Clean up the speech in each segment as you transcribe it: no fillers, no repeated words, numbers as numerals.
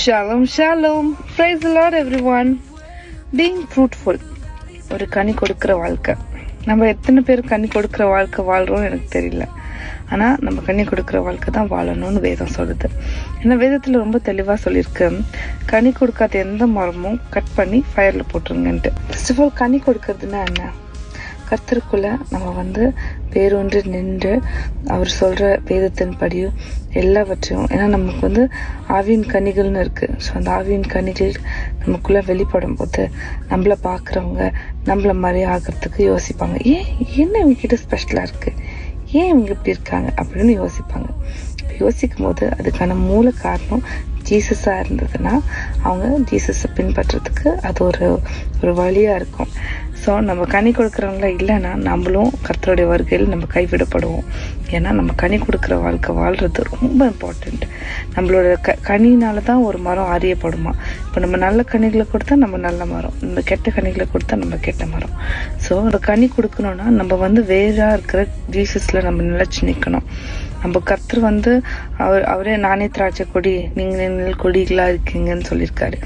Shalom, shalom. Praise the Lord, everyone. Being fruitful. ஒரு கனி கொடுக்கிற வாழ்க்கை. நம்ம எத்தனை பேர் கனி கொடுக்கிற வாழ்க்கை வாழ்றோம் எனக்கு தெரியல. ஆனா நம்ம கனி கொடுக்கிற வாழ்க்கை தான் வாழணும்னு வேதம் சொல்லுது. ஏன்னா வேதத்துல ரொம்ப தெளிவா சொல்லியிருக்கு, கனி கொடுக்காத எந்த மரமும் கட் பண்ணி ஃபயர்ல போட்டுருங்கன்ட்டு. ஃபர்ஸ்ட் ஆஃப் ஆல் கனி கொடுக்கறதுன்னா என்ன? கர்த்தருக்குள்ள நம்ம வேரூன்றி நின்று அவர் சொல்ற வேதத்தின் படியும் எல்லாவற்றையும், ஏன்னா நமக்கு ஆவியின் கனிகள்னு இருக்கு. ஸோ அந்த ஆவியின் கனிகள் நமக்குள்ள வெளிப்படும் போது நம்மள பாக்குறவங்க நம்மள மாதிரி ஆகிறதுக்கு யோசிப்பாங்க. என்ன இவங்க கிட்ட ஸ்பெஷலா இருக்கு, ஏன் இவங்க இப்படி இருக்காங்க அப்படின்னு யோசிப்பாங்க. யோசிக்கும் போது அதுக்கான மூல காரணம் ஜீசஸா இருந்ததுன்னா அவங்க ஜீசஸை பின்பற்றதுக்கு அது ஒரு வழியா இருக்கும். ஸோ நம்ம கனி கொடுக்கறவங்களா இல்லைன்னா நம்மளும் கர்த்தருடைய வருகையில் நம்ம கைவிடப்படுவோம். ஏன்னா நம்ம கனி கொடுக்குற வாழ்க்கை வாழ்றது ரொம்ப இம்பார்ட்டண்ட். நம்மளோட கனினால தான் ஒரு மரம் அறியப்படுமா. இப்போ நம்ம நல்ல கனிகளை கொடுத்தா நம்ம நல்ல மரம், நம்ம கெட்ட கனிகளை கொடுத்தா நம்ம கெட்ட மரம். ஸோ அந்த கனி கொடுக்கணும்னா நம்ம வேறா இருக்கிற ஜீசஸ்ல நம்ம நிலைச்சு நிற்கணும். நம்ம கர்த்தர் அவரே நானே திராட்சை கொடி, நீங்க கொடிகளா இருக்கீங்கன்னு சொல்லியிருக்காரு.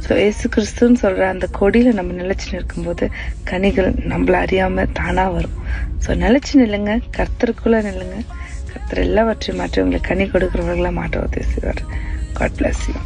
ஸோ ஏசு கிறிஸ்துன்னு சொல்ற அந்த கொடியில நம்ம நிலைச்சு நிற்கும்போது கனிகள் நம்மள அறியாம தானா வரும். ஸோ நிலைச்சு நில்லுங்க, கர்த்தருக்குள்ள நில்லுங்க. கர்த்தர் எல்லாவற்றையும் மாற்றவங்களை கனி கொடுக்கிறவர்களா மாற்ற உதவி செய்வார். God bless you.